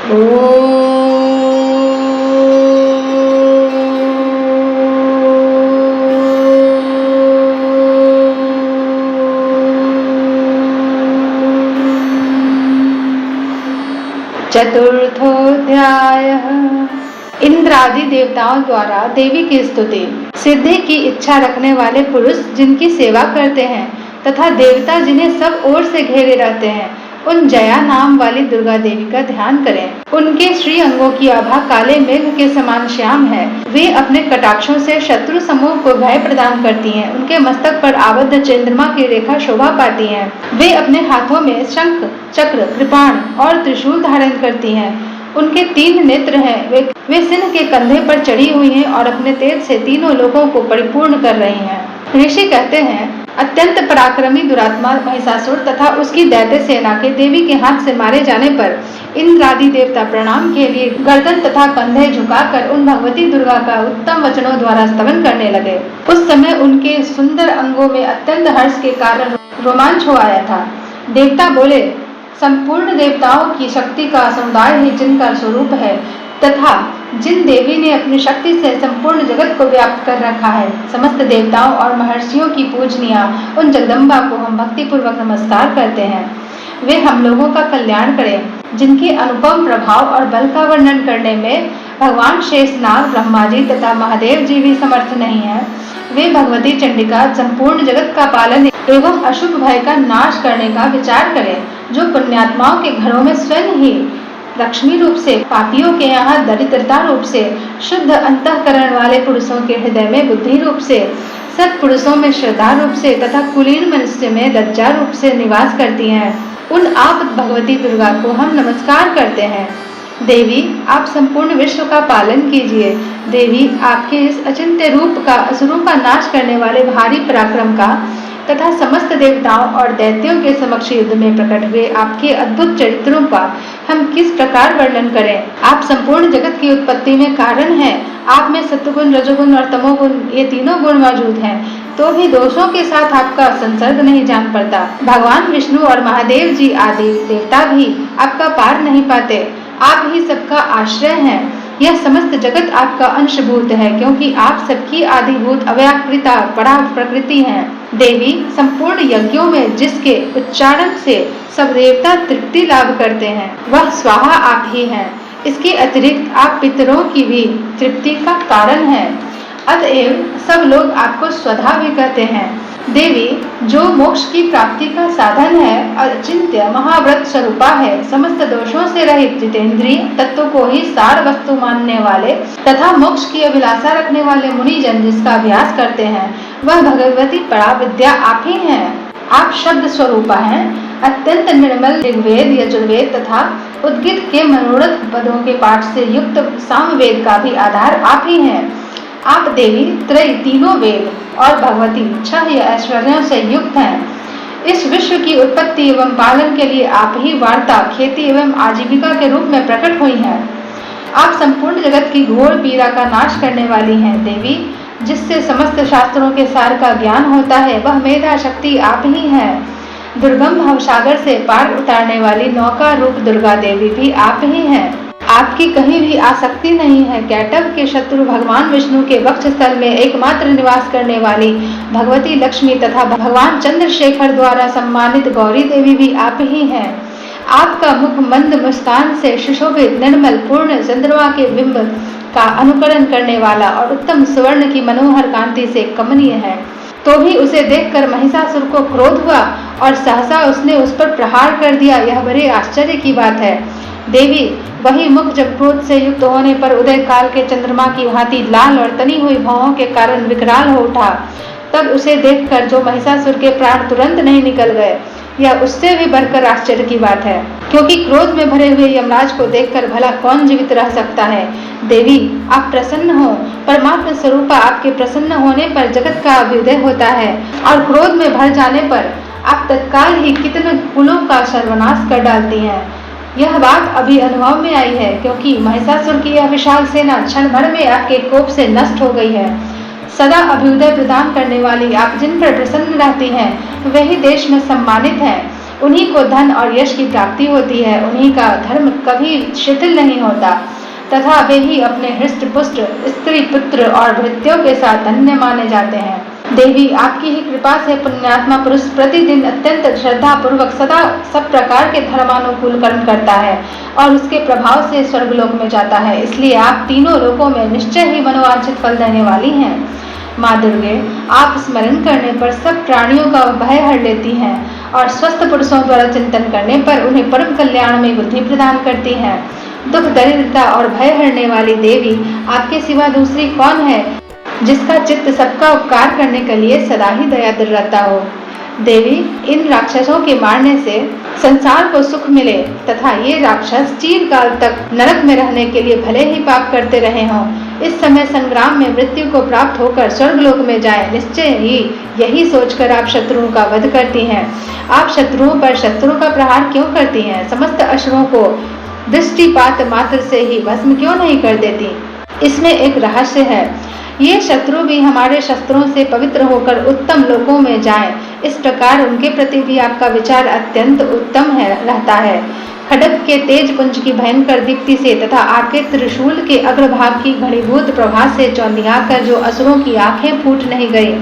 चतुर्थोऽध्यायः। इंद्र आदि देवताओं द्वारा देवी की स्तुति। सिद्धि की इच्छा रखने वाले पुरुष जिनकी सेवा करते हैं तथा देवता जिन्हें सब ओर से घेरे रहते हैं, उन जया नाम वाली दुर्गा देवी का ध्यान करें। उनके श्री अंगों की आभा काले मेघ के समान श्याम है। वे अपने कटाक्षों से शत्रु समूह को भय प्रदान करती हैं। उनके मस्तक पर आबद्ध चंद्रमा की रेखा शोभा पाती है। वे अपने हाथों में शंख, चक्र, कृपाण और त्रिशूल धारण करती हैं। उनके 3 नेत्र हैं। वे सिंह के कंधे पर चढ़ी हुई हैं और अपने तेज से तीनों लोगों को परिपूर्ण कर रही हैं। ऋषि कहते हैं, अत्यंत पराक्रमी दुरात्मा महिषासुर तथा उसकी दैत्य सेना के देवी के हाथ से मारे जाने पर इंद्र आदि देवता प्रणाम के लिए गर्दन तथा कंधे झुकाकर उन भगवती दुर्गा का उत्तम वचनों द्वारा स्तवन करने लगे। उस समय उनके सुंदर अंगों में अत्यंत हर्ष के कारण रोमांच हो आया था। देवता बोले, संपूर्ण देवताओं की शक्ति का समुदाय ही जिनका स्वरूप है तथा जिन देवी ने अपनी शक्ति से संपूर्ण जगत को व्याप्त कर रखा है, समस्त देवताओं और महर्षियों की पूजनीय उन जगदम्बा को हम भक्ति पूर्वक नमस्कार करते हैं। वे हम लोगों का कल्याण करें। जिनके अनुपम प्रभाव और बल का वर्णन करने में भगवान शेषनाग, ब्रह्मा जी तथा महादेव जी भी समर्थ नहीं है, वे भगवती चंडिका संपूर्ण जगत का पालन एवं अशुभ भय का नाश करने का विचार करें। जो पुण्यात्माओं के घरों में स्वयं ही लक्ष्मी रूप से, पापियों के यहाँ दरिद्रता रूप से, शुद्ध अंतःकरण वाले पुरुषों के हृदय में बुद्धि रूप से, सत पुरुषों में श्रद्धा रूप से तथा कुलीन मनुष्य में लज्जा रूप से निवास करती हैं, उन आप भगवती दुर्गा को हम नमस्कार करते हैं। देवी, आप संपूर्ण विश्व का पालन कीजिए। देवी, आपके इस अचिंत्य रूप का, असुरों का नाश करने वाले भारी पराक्रम का तथा समस्त देवताओं और दैत्यों के समक्ष युद्ध में प्रकट हुए आपके अद्भुत चरित्रों का हम किस प्रकार वर्णन करें। आप संपूर्ण जगत की उत्पत्ति में कारण हैं। आप में सत्वगुण, रजोगुण और तमोगुण, ये तीनों गुण मौजूद हैं, तो भी दोषों के साथ आपका संसर्ग नहीं जान पड़ता। भगवान विष्णु और महादेव जी आदि देवता भी आपका पार नहीं पाते। आप ही सबका आश्रय हैं। यह समस्त जगत आपका अंशभूत है, क्योंकि आप सबकी आदिभूत अव्याकृता परा प्रकृति हैं। देवी, संपूर्ण यज्ञों में जिसके उच्चारण से सब देवता तृप्ति लाभ करते हैं, वह स्वाहा आप ही हैं। इसके अतिरिक्त आप पितरों की भी तृप्ति का कारण हैं। अतएव सब लोग आपको स्वधा भी कहते हैं। देवी, जो मोक्ष की प्राप्ति का साधन है, अचिंत्य महाव्रत स्वरूपा है, समस्त दोषों से रहित जितेंद्रिय तत्व को ही सार वस्तु मानने वाले तथा मोक्ष की अभिलाषा रखने वाले मुनिजन जिसका अभ्यास करते हैं, वह भगवती परा विद्या आप ही हैं। आप शब्द स्वरूपा हैं। अत्यंत निर्मल ऋग्वेद, यजुर्वेद तथा उद्गीत के मनोरथ पदों के पाठ से युक्त सामवेद का भी आधार आप ही हैं। आप देवी त्रय, तीनों वेद और भगवती 6 ऐश्वर्यों से युक्त हैं। इस विश्व की उत्पत्ति एवं पालन के लिए आप ही वार्ता, खेती एवं आजीविका के रूप में प्रकट हुई हैं। आप संपूर्ण जगत की घोर पीड़ा का नाश करने वाली हैं। देवी, जिससे समस्त शास्त्रों के सार का ज्ञान होता है, वह मेधा शक्ति आप ही है। दुर्गम भवसागर से पार उतारने वाली नौका रूप दुर्गा देवी भी आप ही हैं। आपकी कहीं भी आसक्ति नहीं है। कैटव के शत्रु भगवान विष्णु के वक्षस्थल में एकमात्र निवास करने वाली भगवती लक्ष्मी तथा भगवान चंद्रशेखर द्वारा सम्मानित गौरी देवी भी आप ही हैं। आपका मुख मंद मुस्कान से सुशोभित निर्मल पूर्ण चंद्रमा के बिंब का अनुकरण करने वाला और उत्तम स्वर्ण की मनोहर कांति से कमनीय है। तो भी उसे देखकर महिषासुर को क्रोध हुआ और सहसा उसने उस पर प्रहार कर दिया। यह बड़े आश्चर्य की बात है। देवी, वही मुख जब क्रोध से युक्त होने पर उदय काल के चंद्रमा की भांति लाल और तनी हुई भौहों के कारण विकराल हो उठा, तब उसे देखकर जो महिषासुर के प्राण तुरंत नहीं निकल गए, यह उससे भी बढ़कर आश्चर्य की बात है, क्योंकि क्रोध में भरे हुए यमराज को देखकर भला कौन जीवित रह सकता है। देवी, आप प्रसन्न हो। परमात्मा स्वरूपा आपके प्रसन्न होने पर जगत का अभ्युदय होता है और क्रोध में भर जाने पर आप तत्काल ही कितने कुलों का सर्वनाश कर डालती हैं। यह बात अभी अनुभव में आई है, क्योंकि महिषासुर की यह विशाल सेना क्षण भर में आपके कोप से नष्ट हो गई है। सदा अभ्युदय प्रदान करने वाली आप जिन पर प्रसन्न रहती हैं, वही देश में सम्मानित हैं। उन्हीं को धन और यश की प्राप्ति होती है, उन्हीं का धर्म कभी शिथिल नहीं होता तथा वे ही अपने हृष्ट पुष्ट स्त्री पुत्र और भृत्यों के साथ धन्य माने जाते हैं। देवी, आपकी ही कृपा से पुण्यात्मा पुरुष प्रतिदिन अत्यंत श्रद्धा पूर्वक सदा सब प्रकार के धर्मानुकूल कर्म करता है और उसके प्रभाव से स्वर्गलोक में जाता है। इसलिए आप तीनों लोकों में निश्चय ही मनोवांछित फल देने वाली हैं। माँ दुर्गे, आप स्मरण करने पर सब प्राणियों का भय हर लेती हैं और स्वस्थ पुरुषों द्वारा चिंतन करने पर उन्हें परम कल्याण में बुद्धि प्रदान करती हैं। दुख दरिद्रता और भय हरने वाली देवी, आपके सिवा दूसरी कौन है जिसका चित्त सबका उपकार करने के लिए सदा ही दयाद्र रहता हो। देवी, इन राक्षसों के मारने से संसार को सुख मिले तथा ये राक्षस चिरकाल तक नरक में रहने के लिए भले ही पाप करते रहे हों, इस समय संग्राम में मृत्यु को प्राप्त होकर स्वर्गलोक में जाए, निश्चय ही यही सोचकर आप शत्रुओं का वध करती हैं। आप शत्रुओं पर शत्रु का प्रहार क्यों करती हैं? समस्त असुरों को दृष्टिपात मात्र से ही भस्म क्यों नहीं कर देती? इसमें एक रहस्य है। ये शत्रु भी हमारे शस्त्रों से पवित्र होकर उत्तम लोकों में जाएं, इस प्रकार उनके प्रति भी आपका विचार अत्यंत उत्तम रहता है। खड्ग के तेज पुंज की भयंकर दीप्ति से तथा आपके त्रिशूल के अग्रभाग की घनीभूत प्रभा से चौंधियाकर जो असुरों की आंखें फूट नहीं गई,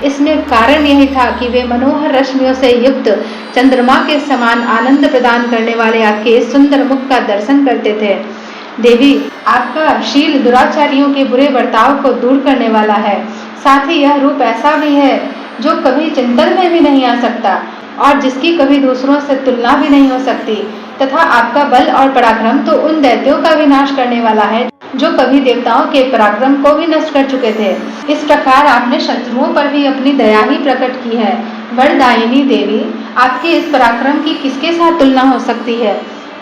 इसमें कारण यही था कि वे मनोहर रश्मियों से युक्त चंद्रमा के समान आनंद प्रदान करने वाले आपके सुंदर मुख का दर्शन करते थे। देवी, आपका शील दुराचारियों के बुरे बर्ताव को दूर करने वाला है। साथ ही यह रूप ऐसा भी है जो कभी चिंतन में भी नहीं आ सकता और जिसकी कभी दूसरों से तुलना भी नहीं हो सकती, तथा आपका बल और पराक्रम तो उन दैत्यों का विनाश करने वाला है जो कभी देवताओं के पराक्रम को भी नष्ट कर चुके थे। इस प्रकार आपने शत्रुओं पर भी अपनी दया ही प्रकट की है। वरदायिनी देवी, आपके इस पराक्रम की किसके साथ तुलना हो सकती है?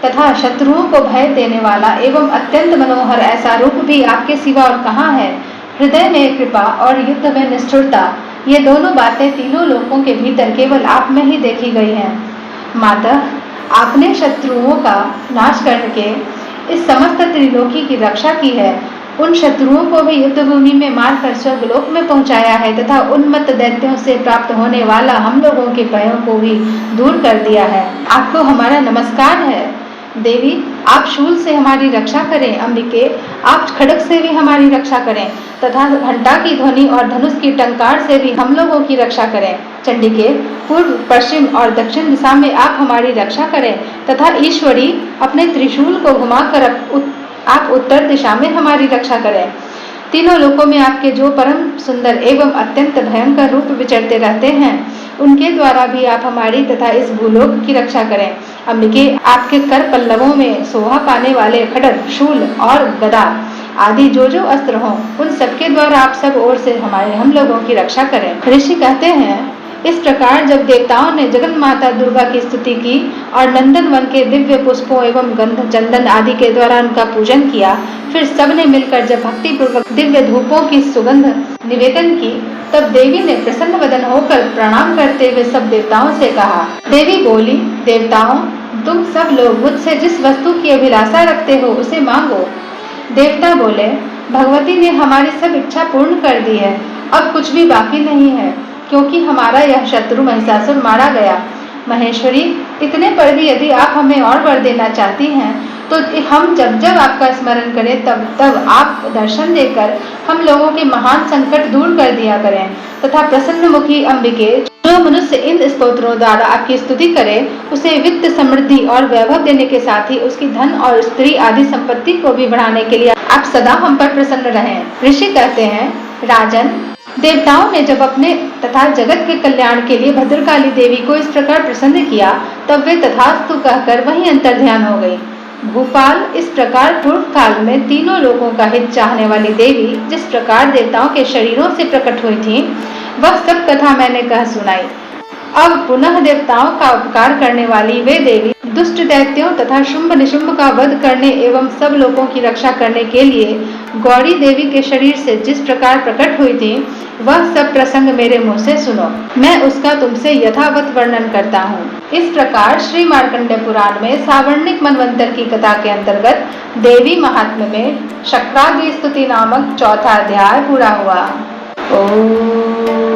तथा शत्रुओं को भय देने वाला एवं अत्यंत मनोहर ऐसा रूप भी आपके सिवा और कहाँ है? हृदय में कृपा और युद्ध में निष्ठुरता, ये दोनों बातें तीनों लोकों के भीतर केवल आप में ही देखी गई हैं। माता, आपने शत्रुओं का नाश करके इस समस्त त्रिलोकी की रक्षा की है। उन शत्रुओं को भी युद्ध भूमि में मारकर स्वर्गलोक में पहुंचाया है तथा उन्मत्त दैत्यों से प्राप्त होने वाला हम लोगों के भयों को भी दूर कर दिया है। आपको हमारा नमस्कार है। देवी, आप शूल से हमारी रक्षा करें। अंबिके, आप खड्ग से भी हमारी रक्षा करें तथा घंटा की ध्वनि और धनुष की टंकार से भी हम लोगों की रक्षा करें। चंडिके, पूर्व पश्चिम और दक्षिण दिशा में आप हमारी रक्षा करें तथा ईश्वरी, अपने त्रिशूल को घुमाकर आप उत्तर दिशा में हमारी रक्षा करें। तीनों लोकों में आपके जो परम सुंदर एवं अत्यंत भयंकर रूप विचरते रहते हैं, उनके द्वारा भी आप हमारी तथा इस भूलोक की रक्षा करें। अंबिके, आपके कर पल्लवों में शोभा पाने वाले खड्ग, शूल और गदा आदि जो जो अस्त्र हों, उन सबके द्वारा आप सब ओर से हम लोगों की रक्षा करें। ऋषि कहते हैं, इस प्रकार जब देवताओं ने जगन माता दुर्गा की स्तुति की और नंदन वन के दिव्य पुष्पों एवं गंध चंदन आदि के द्वारा उनका पूजन किया, फिर सबने मिलकर जब भक्ति पूर्वक दिव्य धूपों की सुगंध निवेदन की, तब देवी ने प्रसन्न वदन होकर प्रणाम करते हुए सब देवताओं से कहा। देवी बोली, देवताओं, तुम सब लोग मुझसे जिस वस्तु की अभिलाषा रखते हो उसे मांगो। देवता बोले, भगवती ने हमारी सब इच्छा पूर्ण कर दी है, अब कुछ भी बाकी नहीं है, क्योंकि हमारा यह शत्रु महिषासुर मारा गया। महेश्वरी, इतने पर भी यदि आप हमें और वर देना चाहती हैं, तो हम जब जब आपका स्मरण करें तब तब आप दर्शन देकर हम लोगों के महान संकट दूर कर दिया करें तथा प्रसन्न मुखी अंबिके, जो मनुष्य इन स्तोत्रों द्वारा आपकी स्तुति करे, उसे वित्त समृद्धि और वैभव देने के साथ ही उसकी धन और स्त्री आदि संपत्ति को भी बढ़ाने के लिए आप सदा हम पर प्रसन्न रहें। ऋषि कहते हैं, राजन, देवताओं ने जब अपने तथा जगत के कल्याण के लिए भद्रकाली देवी को इस प्रकार प्रसन्न किया, तब वे तथास्तु कहकर वहीं अंतर ध्यान हो गई। भूपाल, इस प्रकार पूर्व काल में तीनों लोगों का हित चाहने वाली देवी जिस प्रकार देवताओं के शरीरों से प्रकट हुई थी, वह सब कथा मैंने कह सुनाई। अब पुनः देवताओं का उपकार करने वाली वे देवी दुष्ट दैत्यों तथा शुंभ निशुंभ का वध करने एवं सब लोगों की रक्षा करने के लिए गौरी देवी के शरीर से जिस प्रकार प्रकट हुई थी, वह सब प्रसंग मेरे मुंह से सुनो। मैं उसका तुमसे यथावत वर्णन करता हूँ। इस प्रकार श्री मार्कंडेय पुराण में सावर्णिक मनवंतर की कथा के अंतर्गत देवी महात्म्य में शक्रादि स्तुति नामक चौथा अध्याय पूरा हुआ। ओम।